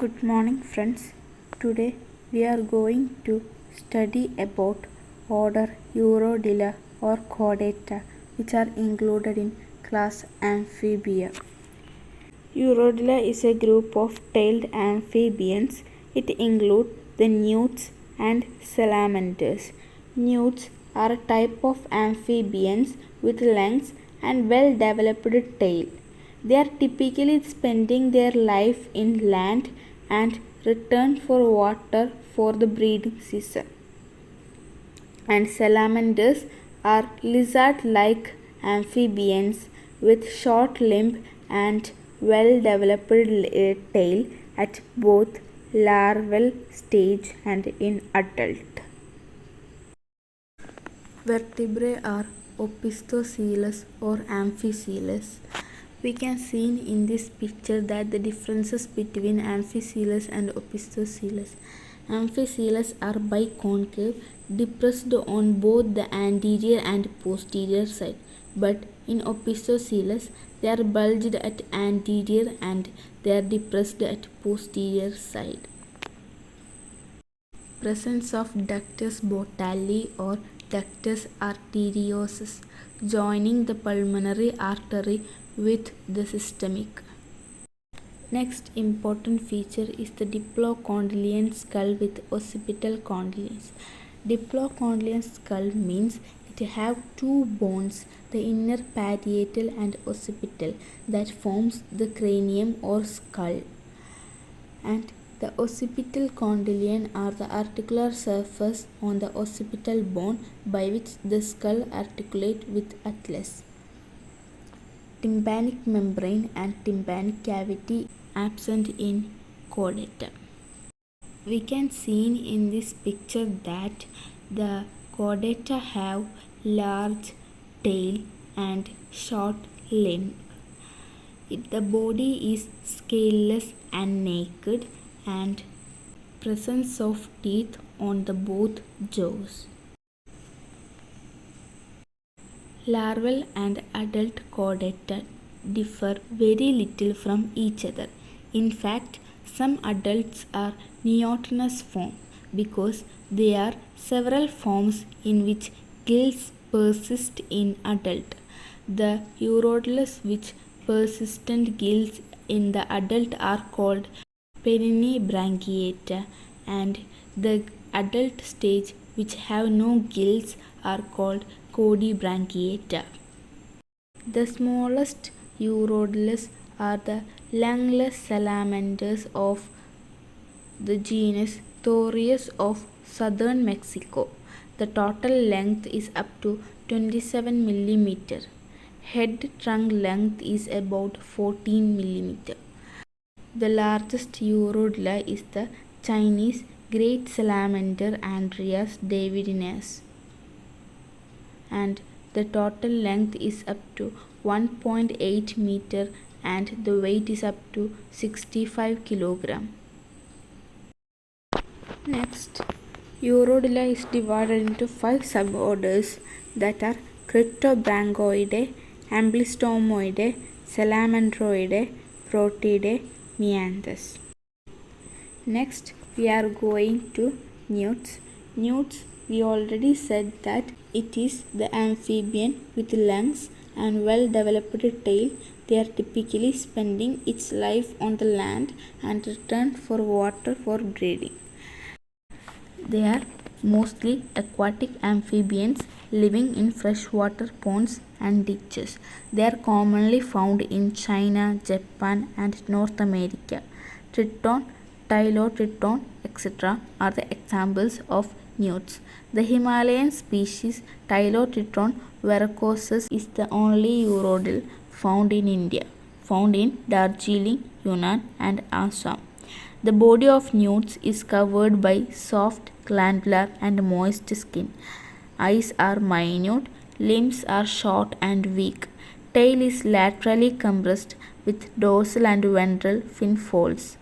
Good morning friends. Today we are going to study about order Urodela or Chordata, which are included in class Amphibia. Urodela is a group of tailed amphibians. It includes the newts and salamanders. Newts are a type of amphibians with lungs and well-developed tail. They are typically spending their life in land and return for water for the breeding season. And salamanders are lizard-like amphibians with short limb and well-developed tail at both larval stage and in adult. Vertebrae are opisthocoelous or amphicoelous. We can see in this picture that the differences between amphicoelous and opisthocoelous. Amphicoelous are biconcave, depressed on both the anterior and posterior side, but in opisthocoelous they are bulged at anterior and they are depressed at posterior side. Presence of ductus botalli or ductus arteriosus joining the pulmonary artery with the systemic. Next important feature is the Diplocondalian skull with occipital condylence. Diplocondalian skull means it have two bones, the inner parietal and occipital, that forms the cranium or skull. And the occipital condylion are the articular surface on the occipital bone by which the skull articulates with atlas. Tympanic membrane and tympanic cavity absent in chordata. We can see in this picture that the chordata have large tail and short limb. The body is scaleless and naked and presence of teeth on the both jaws. Larval and adult chordata differ very little from each other. In fact, some adults are neotenous form because there are several forms in which gills persist in adult. The urodelas which persistent gills in the adult are called perinibranchiata, and the adult stage which have no gills are called codibranchiata. The smallest urodelas are the lungless salamanders of the genus Thoreus of southern Mexico. The total length is up to 27 mm. Head trunk length is about 14 mm. The largest urodela is the Chinese great salamander Andreas davidinus, and the total length is up to 1.8 meter and the weight is up to 65 kg. Next, Urodela is divided into 5 suborders that are Cryptobranchoidae, Amblystomoidae, Salamandroidae, Protidae, Meanthus. Next, we are going to newts. Newts, we already said that it is the amphibian with lungs and well-developed tail. They are typically spending its life on the land and return for water for breeding. They are mostly aquatic amphibians living in freshwater ponds and ditches. They are commonly found in China, Japan and North America. Triton, Tylotriton, etc. are the examples of newts. The Himalayan species Tylotriton verrucosus is the only urodel found in India, found in Darjeeling, Yunnan and Assam. The body of newts is covered by soft, glandular and moist skin. Eyes are minute, limbs are short and weak. Tail is laterally compressed with dorsal and ventral fin folds.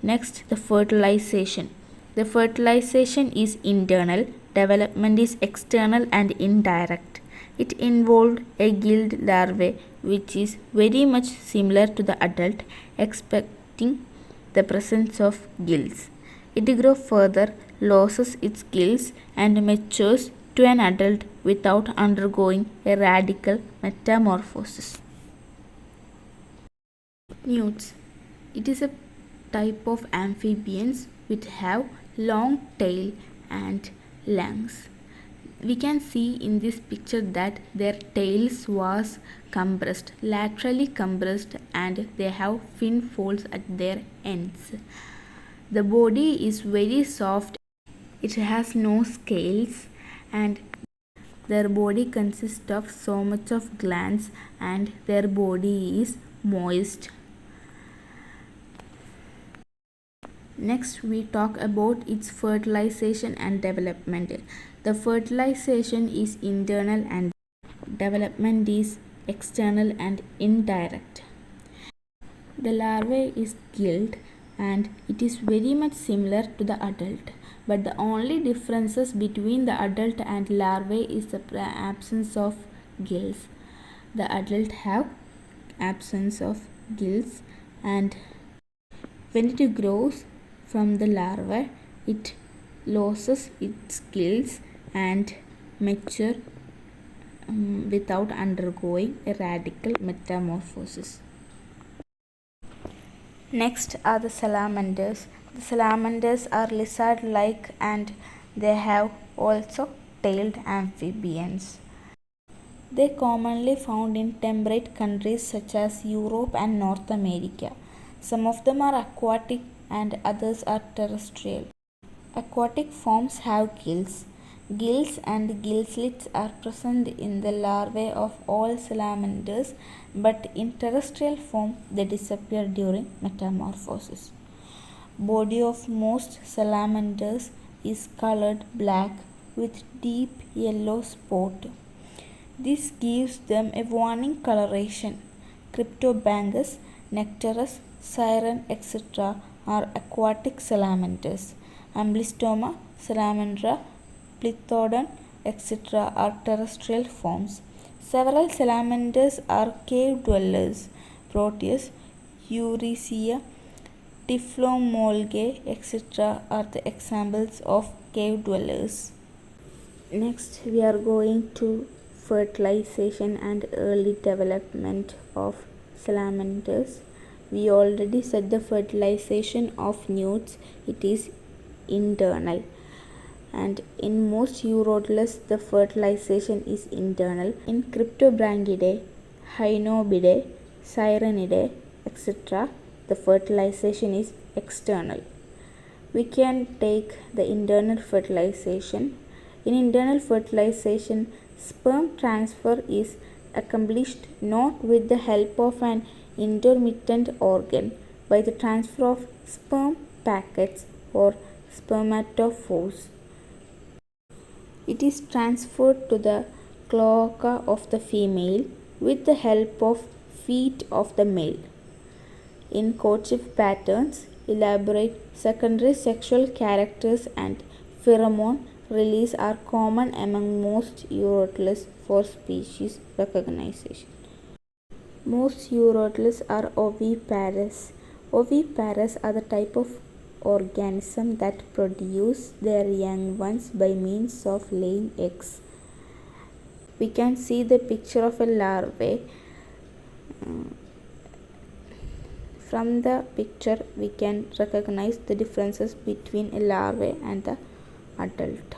Next, the fertilization. The fertilization is internal, development is external and indirect. It involved a gilled larvae which is very much similar to the adult, expecting the presence of gills. It grows further, loses its gills, and matures to an adult without undergoing a radical metamorphosis. Newts. It is a type of amphibians which have long tail and lungs. We can see in this picture that their tails was compressed, laterally compressed, and they have fin folds at their ends. The body is very soft. It has no scales, and their body consists of so much of glands, and their body is moist. Next, we talk about its fertilization and development. The fertilization is internal and development is external and indirect. The larvae is gilled and it is very much similar to the adult, but the only differences between the adult and larvae is the absence of gills. The adult have absence of gills, and when it grows from the larva, it loses its gills and mature without undergoing a radical metamorphosis. Next are the salamanders. The salamanders are lizard-like and they have also tailed amphibians. They are commonly found in temperate countries such as Europe and North America. Some of them are aquatic and others are terrestrial. Aquatic forms have gills. Gills and gill slits are present in the larvae of all salamanders, but in terrestrial form they disappear during metamorphosis. Body of most salamanders is colored black with deep yellow spot. This gives them a warning coloration. Cryptobangus, Nectares, Siren, etc. are aquatic salamanders. Amblystoma, Salamandra, Plethodon, etc. are terrestrial forms. Several salamanders are cave dwellers. Proteus, Eurycia, Typhlomolgae, etc. are the examples of cave dwellers. Next, we are going to fertilization and early development of salamanders. We already said the fertilization of newts, it is internal, and in most Urodelas the fertilization is internal. In Cryptobranchidae, Hyenobidae, Sirenidae, etc. the fertilization is external. We can take the internal fertilization. In internal fertilization, sperm transfer is accomplished not with the help of an intermittent organ, by the transfer of sperm packets or spermatophores. It is transferred to the cloaca of the female with the help of feet of the male. In courtship patterns, elaborate secondary sexual characters and pheromone release are common among most Urodelas for species recognition. Most Urodelas are oviparous. Oviparous are the type of organism that produce their young ones by means of laying eggs. We can see the picture of a larvae. From the picture we can recognize the differences between a larvae and the adult.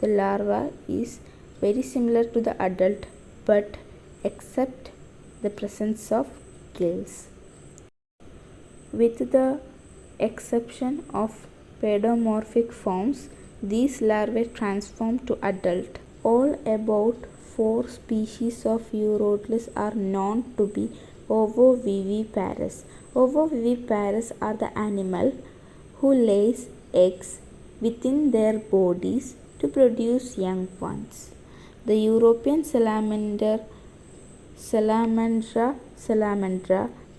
The larva is very similar to the adult, but except the presence of gills. With the exception of pedomorphic forms, these larvae transform to adult. All about 4 species of Urodelas are known to be ovoviviparous. Ovoviviparous are the animal who lays eggs within their bodies to produce young ones. The European Salamandra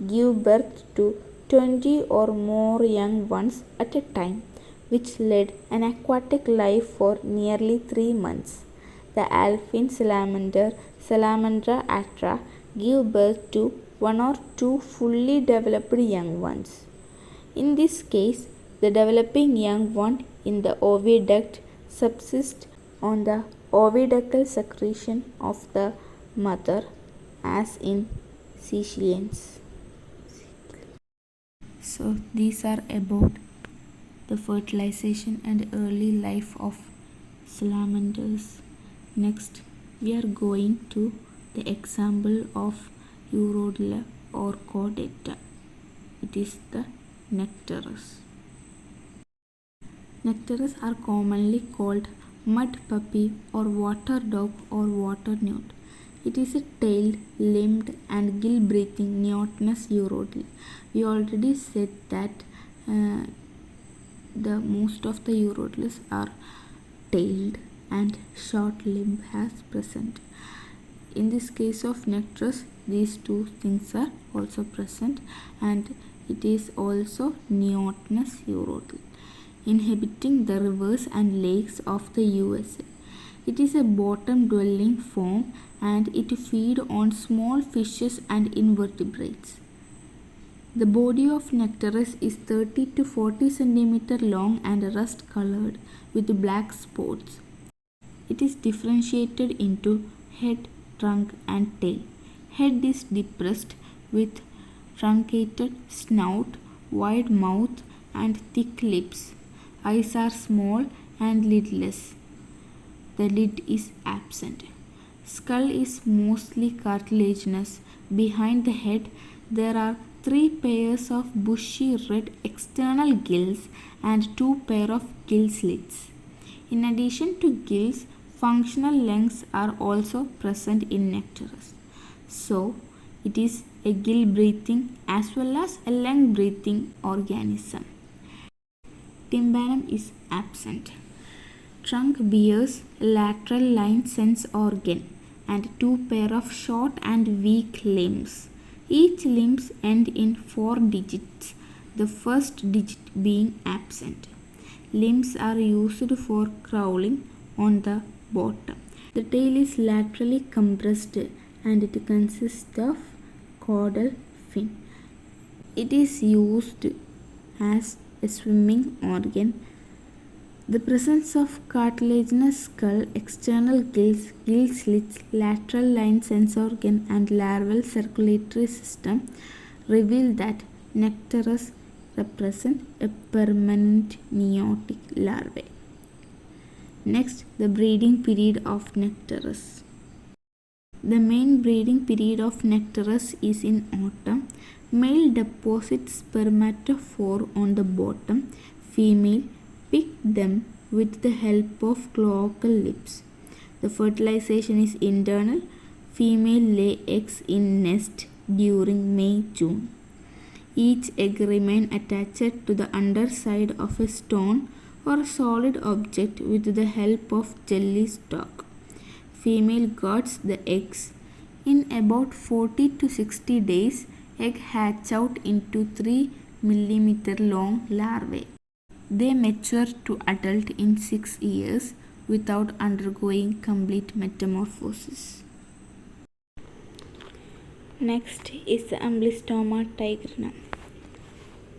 give birth to 20 or more young ones at a time, which led an aquatic life for nearly 3 months. The alpine salamander, Salamandra atra, give birth to 1 or 2 fully developed young ones. In this case, the developing young one in the oviduct subsists on the oviductal secretion of the mother, as in caecilians. So these are about the fertilization and early life of salamanders. Next, we are going to the example of Urodela or chordata. It is the Nectares. Nectares are commonly called mud puppy or water dog or water newt. It is a tailed, limbed and gill-breathing neotenous urodel. We already said that the most of the urodeles are tailed and short limb as present. In this case of Nectares, these two things are also present, and it is also neotenous urodel, inhabiting the rivers and lakes of the USA. It is a bottom-dwelling form and it feeds on small fishes and invertebrates. The body of Nectares is 30 to 40 cm long and rust-colored with black spots. It is differentiated into head, trunk and tail. Head is depressed with truncated snout, wide mouth and thick lips. Eyes are small and lidless. The lid is absent. Skull is mostly cartilaginous. Behind the head there are 3 pairs of bushy red external gills and 2 pairs of gill slits. In addition to gills, functional lungs are also present in Nectares. So, it is a gill-breathing as well as a lung-breathing organism. Tympanum is absent. Trunk bears a lateral line sense organ and 2 pairs of short and weak limbs. Each limbs end in 4 digits, the first digit being absent. Limbs are used for crawling on the bottom. The tail is laterally compressed and it consists of caudal fin. It is used as a swimming organ. The presence of cartilaginous skull, external gills, gill slits, lateral line sense organ and larval circulatory system reveal that Nectares represent a permanent neotic larvae. Next, the breeding period of Nectares. The main breeding period of Nectares is in autumn. Male deposits spermatophore on the bottom. Female pick them with the help of cloacal lips. The fertilization is internal. Female lay eggs in nest during May-June. Each egg remains attached to the underside of a stone or solid object with the help of jelly stalk. Female guards the eggs. In about 40 to 60 days, egg hatch out into 3 mm long larvae. They mature to adult in 6 years without undergoing complete metamorphosis. Next is the Amblystoma tigrinum.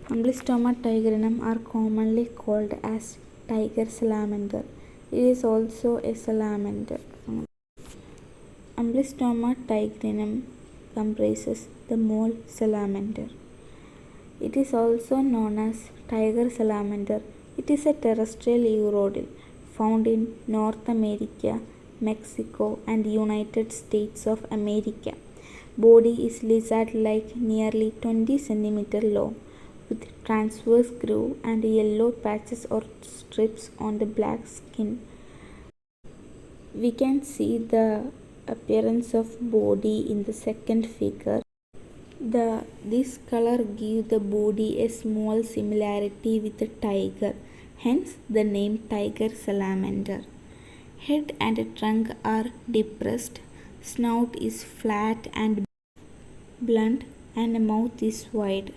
Amblystoma tigrinum are commonly called as tiger salamander. It is also a salamander. Amblystoma tigrinum comprises the mole salamander. It is also known as tiger salamander. It is a terrestrial urodel found in North America, Mexico and United States of America. Body is lizard-like, nearly 20 cm long, with transverse groove and yellow patches or strips on the black skin. We can see the appearance of body in the second figure. This color gives the body a small similarity with the tiger, hence the name tiger salamander. Head and trunk are depressed, snout is flat and blunt and mouth is wide.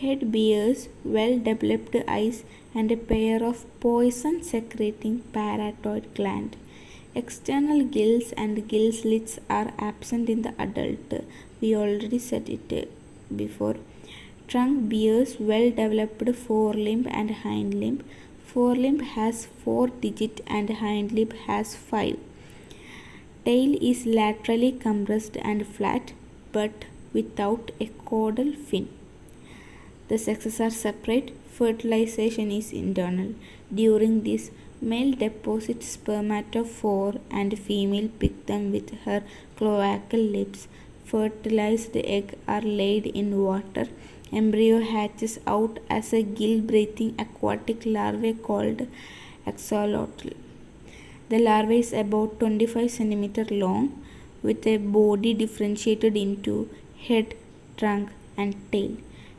Head bears well-developed eyes and a pair of poison-secreting parotid glands. External gills and gill slits are absent in the adult. We already said it before. Trunk bears well developed forelimb and hind limb. Forelimb has 4 digits and hind limb has 5. Tail is laterally compressed and flat but without a caudal fin. The sexes are separate. Fertilization is internal. During this, male deposits spermatophore and female pick them with her cloacal lips. Fertilized eggs are laid in water. Embryo hatches out as a gill-breathing aquatic larvae called axolotl. The larva is about 25 cm long with a body differentiated into head, trunk and tail.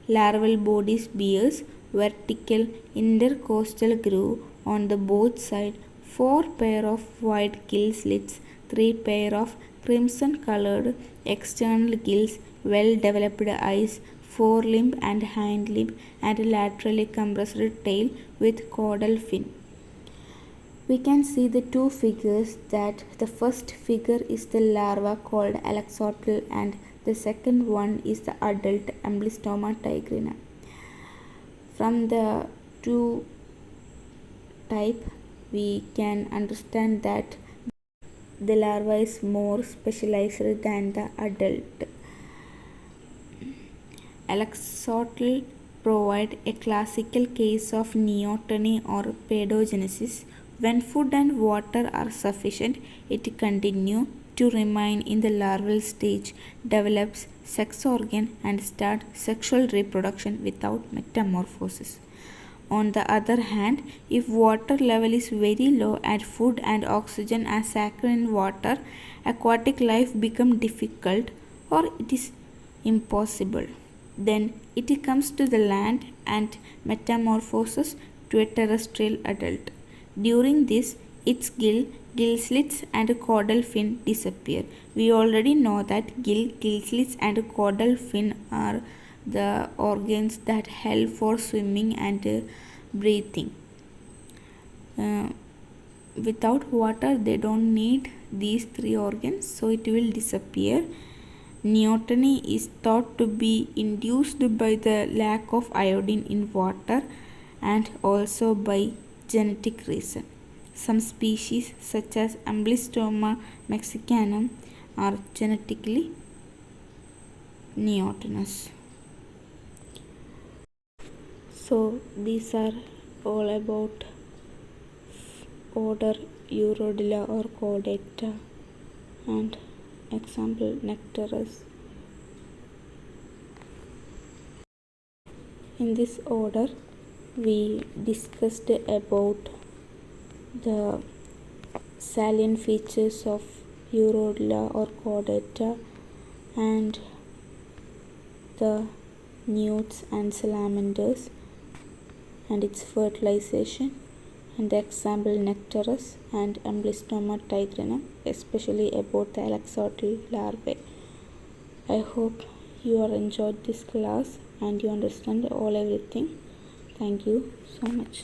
Larval bodies bears vertical intercostal groove on the both sides, 4 pair of white gill slits, 3 pair of crimson colored external gills, well developed eyes, forelimb and hind limb and laterally compressed tail with caudal fin. We can see the two figures that the first figure is the larva called axolotl and the second one is the adult Amblyostoma tigrina. From the two type we can understand that the larva is more specialized than the adult. Axolotl provide a classical case of neoteny or pedogenesis. When food and water are sufficient, it continues to remain in the larval stage, develops sex organ and starts sexual reproduction without metamorphosis. On the other hand, if water level is very low and food and oxygen are scarce in water, aquatic life becomes difficult or it is impossible. Then it comes to the land and metamorphoses to a terrestrial adult. During this, its gill slits and caudal fin disappear. We already know that gill slits and caudal fin are the organs that help for swimming and breathing. Without water, they don't need these 3 organs, so it will disappear. Neoteny is thought to be induced by the lack of iodine in water and also by genetic reason. Some species such as Amblyostoma mexicanum are genetically neotenous. So these are all about order Urodela or Chordata and example Nectares. In this order we discussed about the salient features of Urodela or Chordata and the Newts and Salamanders and its fertilization and the example Nectares and Amblyostoma tigrinum, especially about the axolotl larvae. I hope you are enjoyed this class and you understand everything. Thank you so much.